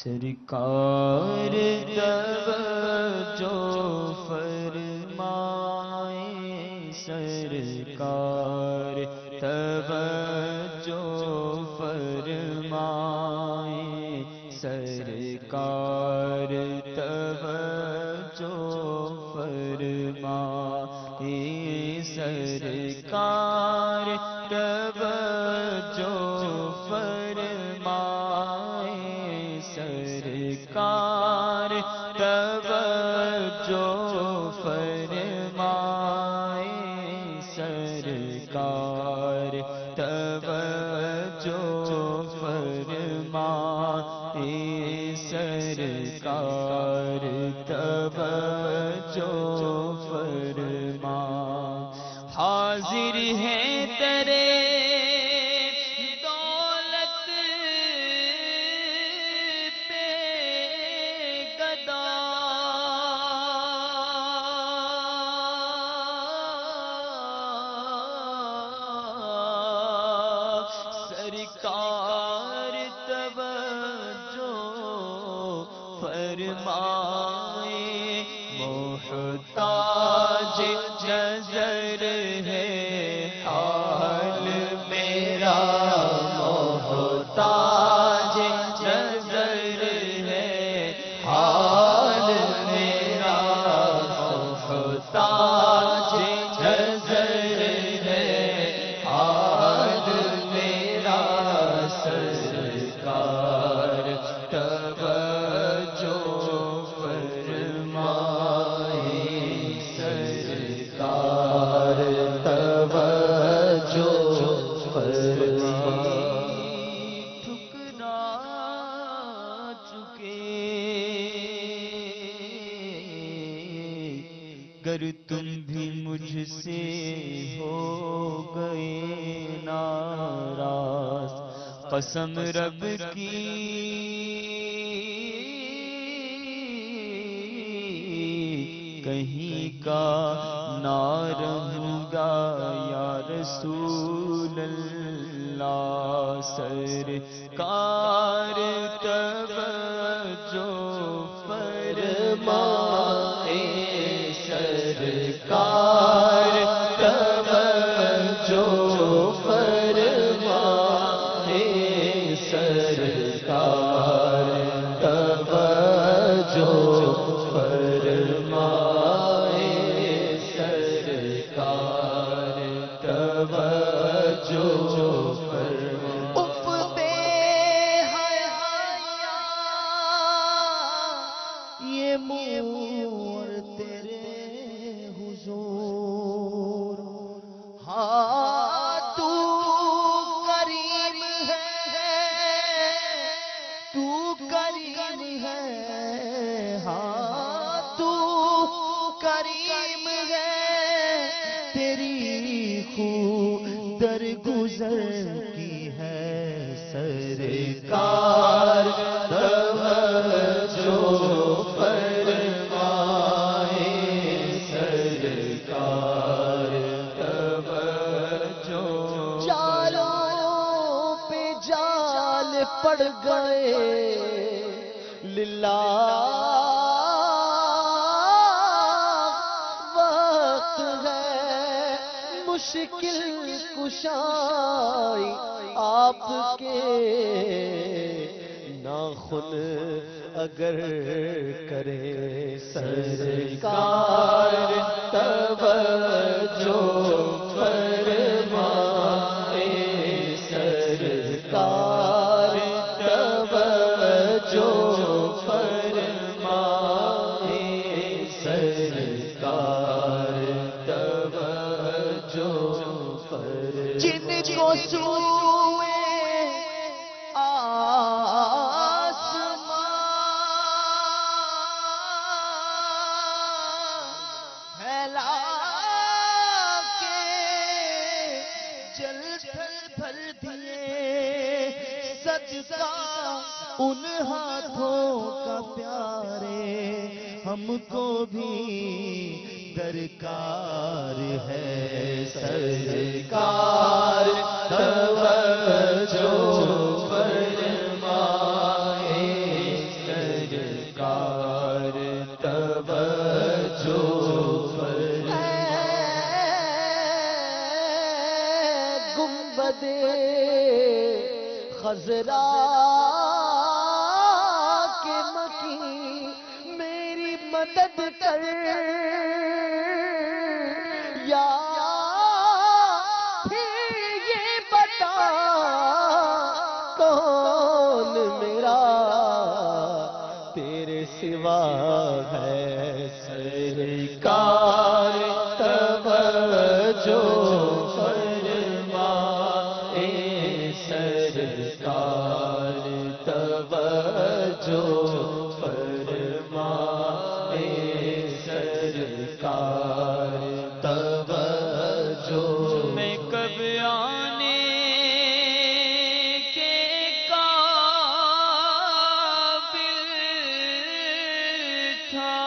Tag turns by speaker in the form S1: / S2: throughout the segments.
S1: سرکار توجہ فرمائیں، سرکار توجہ فرمائیں، سرکار توجہ فرمائیں، سرکار توجہ فرمائیں، سرکار توجہ فرمائیں، سرکار توجہ فرمائیں، سرکار توجہ فرمائیں۔ حاضر ہیں تیرے دولت پہ گدا، سرکار توجہ فرمائیں، محتاج نظر ہے حال میرا، محتاج نظر ہے حال میرا، محتاج نظر ہے حال میرا، سرکار توجہ فرمائیں، سرکار توجہ فرمائیں۔ ٹھکرا چکے گر تم بھی مجھ سے ہو گئے ناراض، قسم رب کی کہیں کا نہ رہوں گا یا رسول اللہ، سرکار توجہ فرمائیں، سرکار توجہ فرمائیں، سرکار توجہ فرمائیں، سرکار توجہ فرمائیں۔ اف بے حیا یہ منہ تیرے حضور، ہاں تو کریم ہے، تو کریم ہے، ہاں تو کریم ہے، تیری خود درگزر کی ہے، سرکار توجہ فرمائیں، سرکار توجہ۔ جالوں پہ جال پڑ گئے للہ، وقت ہے مشکل کشائی آپ کے، ناخن اگر کرے سرکار توجہ فرمائیں، سرکار توجہ فرمائیں، سرکار توجہ فرمائیں۔ جن کو سوئے ان ہاتھوں کا پیارے ہم کو بھی درکار ہے، سرکار توجہ فرمائیں،
S2: خضرا کے مکی میری مدد کر یا پھر یہ بتا کون میرا تیرے سوا ہے سرکار توجہ فرما اے سرکار توجہ فرما اے سرکار توجہ
S1: میں کب آنے کے قابل تھا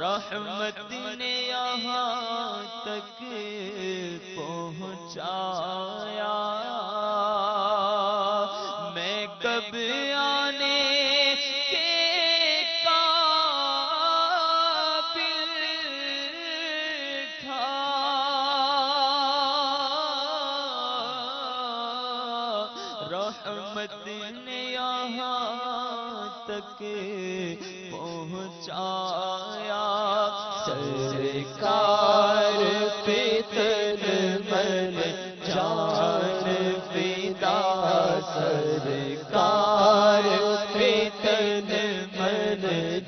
S1: رحمت نے یہاں تک پہنچایا میں کب آنے کے قابل تھا رحمت نے یہاں تک پہنچایا
S2: سرکار پہ تن من جان فدا سرکار پہ تن من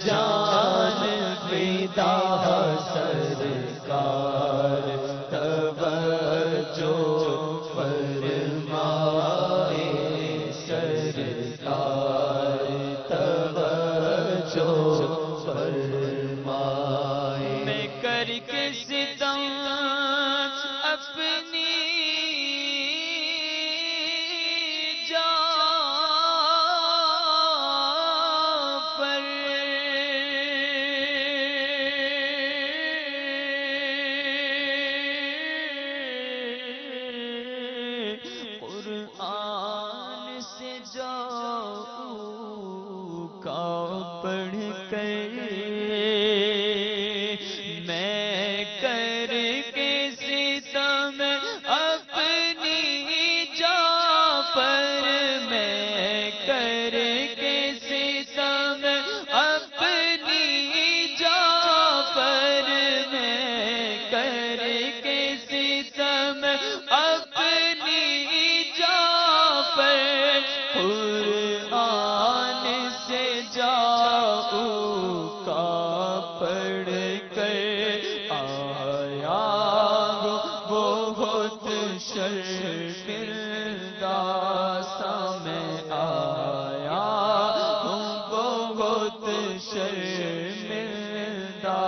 S2: جان فدا سرکار توجہ فرمائے سرکار توجہ فرمائے
S1: میں کر کے ستم اپنی جان پر قرآن سے جاؤں کا پڑھ کر میں کر کے ستم اپنی جان پر میں کر کے ستم اپنی جان پر میں کر کے ستم اپنی جان پر قرآن سے جاؤں کا پڑھ کر آیا بہت شرمندہ سا میں آیا بہت شرمندہ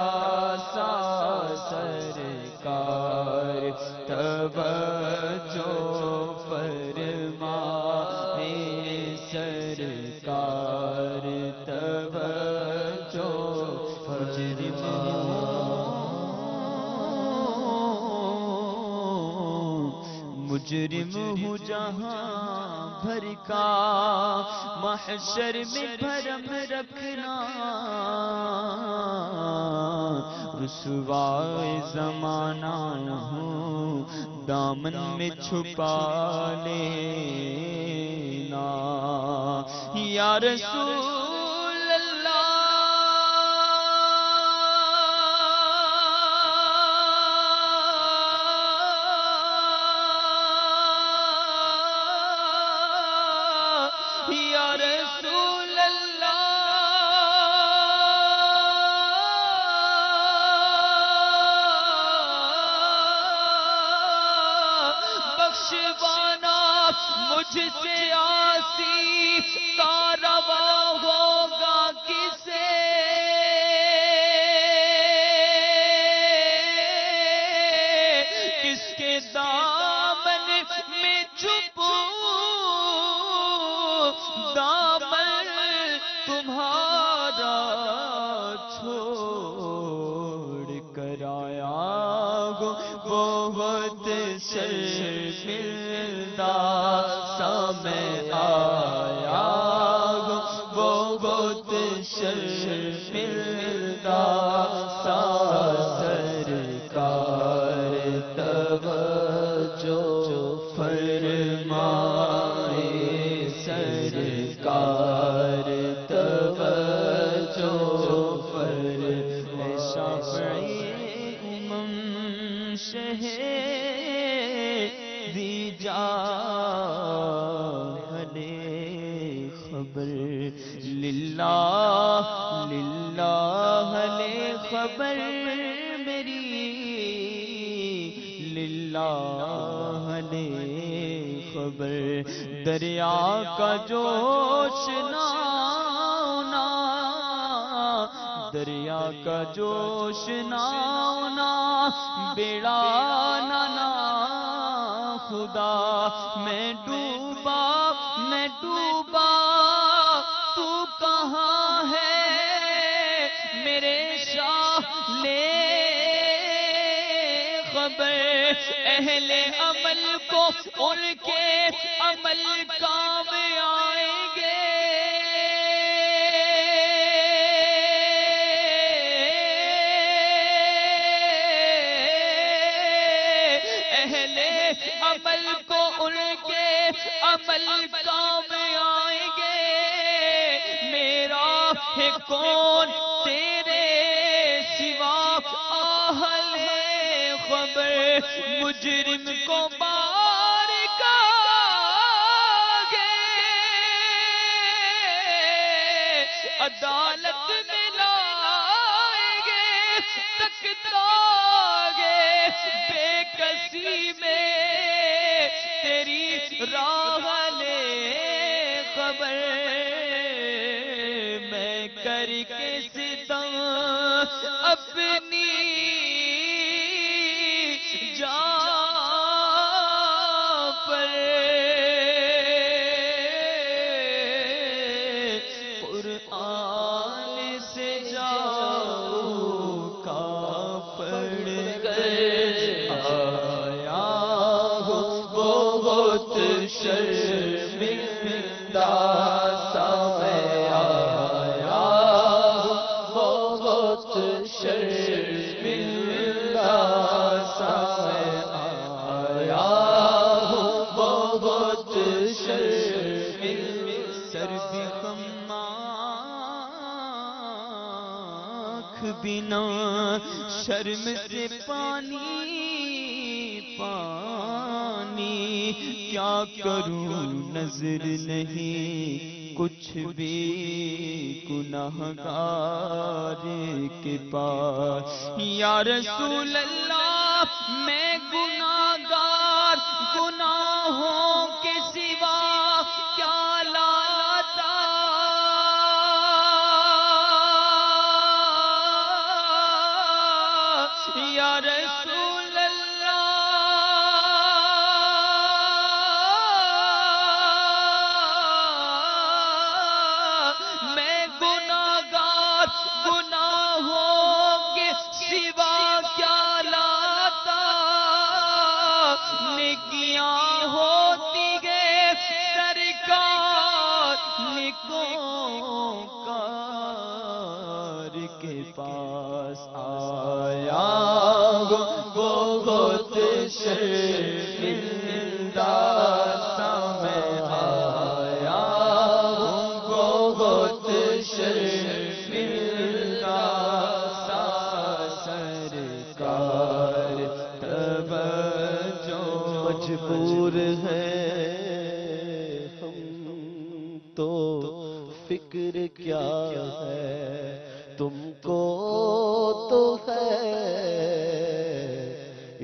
S1: سا سرکار توجہ فرما اے سرکار توجہ مجرم ہوں جہاں بھر کا محشر میں بھرم رکھنا رسوائے زمانہ ہوں دامن میں چھپا لینا یا رسول اللہ یا رسول اللہ بخشوانا مجھ سے آسی کا روا ہوگا کسے کس کے دامن میں چھپوں دامن تمہارا چھوڑ کر آیا بہت شرمندہ سا میں آیا بہت شرمندہ
S2: سا سرکار توجہ فرمائے سرکار توجہ فرمائے
S1: شافعی شہری جاہل خبر للہ للہ لے خبر میری للہ لے خبر دریا کا جوش نہ ہونا دریا کا جوش نہ ہونا بیڑا نہ خدا میں ڈوبا تو کہاں ہے میرے شاہ لے خبر اہل عمل کو ان کے عمل کام آئیں گے اہل عمل کو ان کے عمل کام آئیں گے میرا ہے کون تیرے سوا اہل خبر مجرم کو بار گے عدالت میں لائیں گے تکتا گے بے کسی میں تیری راہ لے خبر میں کر کے ستم اپنی جان پر قرآن سے جاؤ کا پڑھ کر آیا ہوں
S2: بہت شرمندہ سا میں آیا ہوں بہت شرمندہ سا میں آیا ہوں بہت شرمندہ
S1: سر بھی غم آنکھ بنا شرم سے پانی کیا کروں نظر نہیں کچھ بھی گناہگار کے پاس یا رسول اللہ میں گناہگار گناہوں کے سوا کیا لاتا یا رسول کے پاس
S2: آیا بہت شرمندہ سا میں آیا بہت شرمندہ سا سرکار توجہ مجبور ہے ہم تو فکر کیا ہے تم کو تو ہے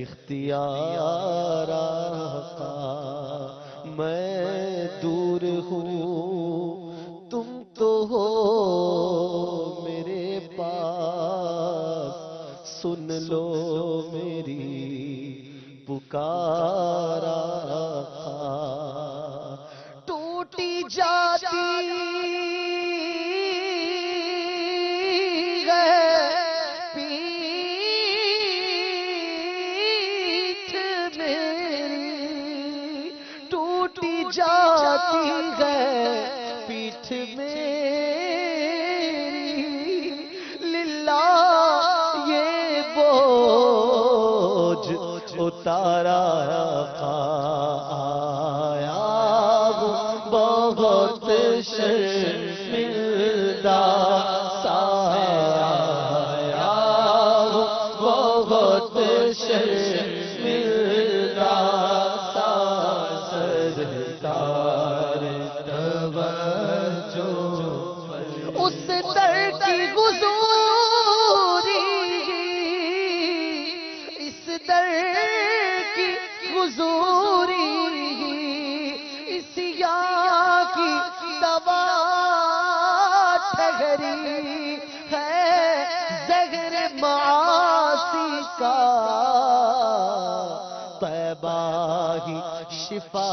S2: اختیار آقا میں دور ہوں تم تو ہو میرے پاس سن لو میری پکار آقا ٹوٹی جاتی جاتی ہے پیٹھ میری للہ اتارا آیا وہ بہت شرمندہ سا آیا وہ بہت شرمندہ سا سرکار توجہ اس در کی حضوری اس در کی حضوری اس یہاں کی دوا ٹھہری ہے زہر معاصی کا طیبہ ہی شفا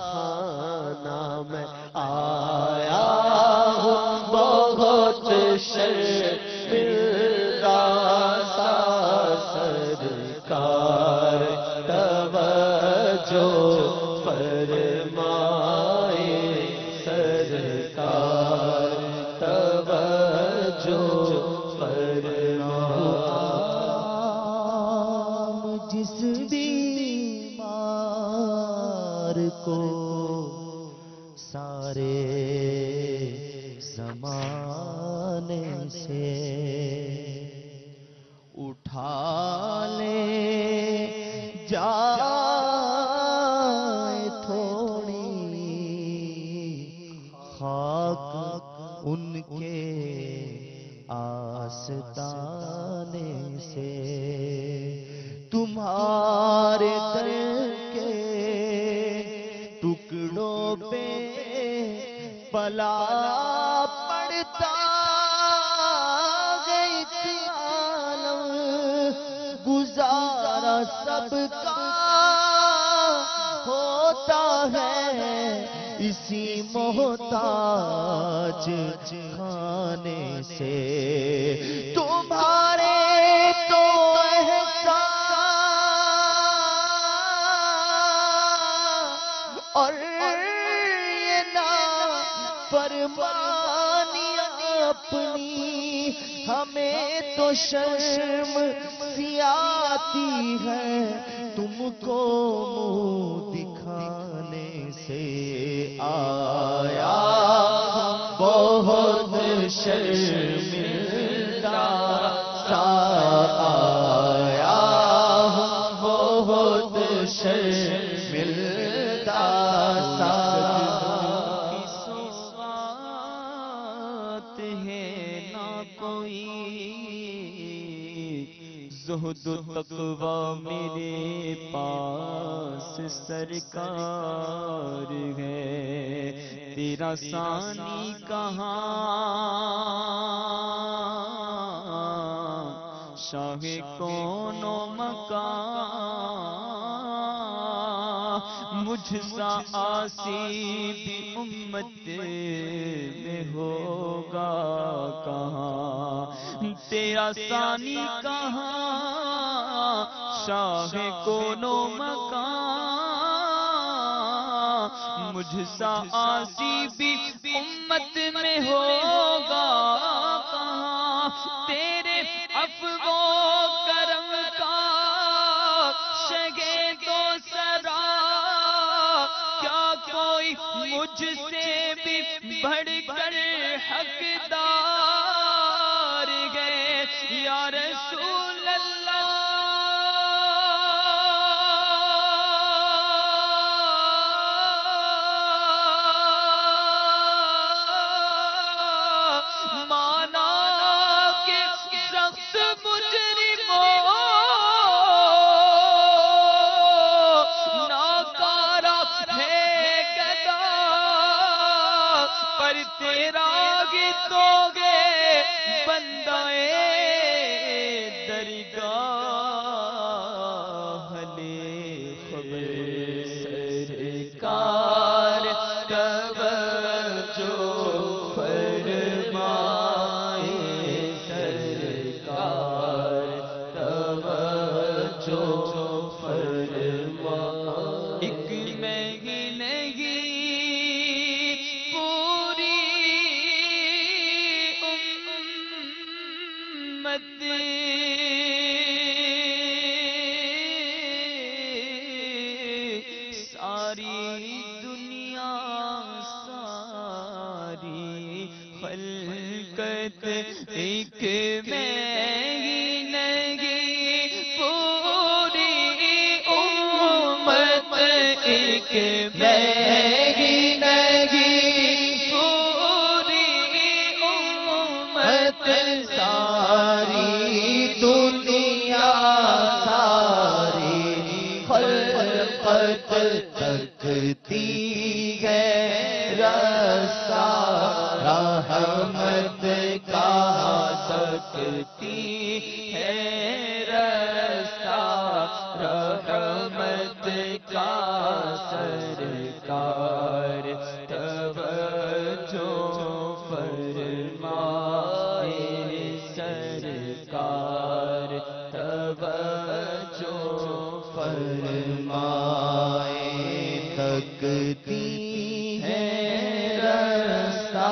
S2: خانہ میں آیا ہوں بہت شرمندہ سا سرکار توجہ فرمائے سرکار توجہ فرمائے جس بیمار کو سارے زمانے سے اٹھا لے جائے تھوڑی خاک ان کے آستانے سے تمہارے در کے ٹکڑوں پہ پلا پڑتا گئی عالم گزارا سب کا ہوتا ہے اسی محتاج کھانے سے تمہارے تو احسان اور فرمانیاں اپنی ہمیں تو شرم سی آتی ہے تم کو منہ دکھانے سے آیا بہت شرمندہ سا آیا بہت شرمندہ سا
S1: زہد و تقوی میرے پاس سرکار ہے تیرا ثانی کہاں شاہ کون و مکان مجھ سا آسی بھی امت میں ہوگا کہاں تیرا ثانی کہاں شاہ کون و مکان مجھ سا آسی بھی امت میں ہوگا کہاں تیرے عفو و کرم کا شگے تو سرا کیا کوئی مجھ سے بھی بڑھ کر حقدار گئے یا رسول اللہ مانا کہ سخت مجرموں ناکارہ ہے گدا پر تیرا گی تو گے بندائے درگاہ لے خبر سرکار توجہ فرمائے سرکار توجہ فرمائے ایک میں ہی نہیں پوری امت ایک میں ہی نہیں پوری امت ایک میں ہی نہیں پوری امت
S2: ساری دنیا ساری خلقت تکتی ہے رسا رحمت کا
S1: تکتی ہے رستہ رحمت کا سرکار توجہ فرمائے سرکار توجہ
S2: فرمائے تکتی ہے رستہ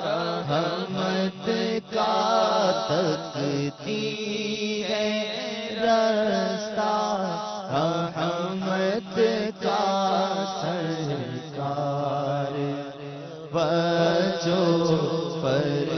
S2: رحمت کا تکتی ہے رستہ رحمت کا سرکار وجو پر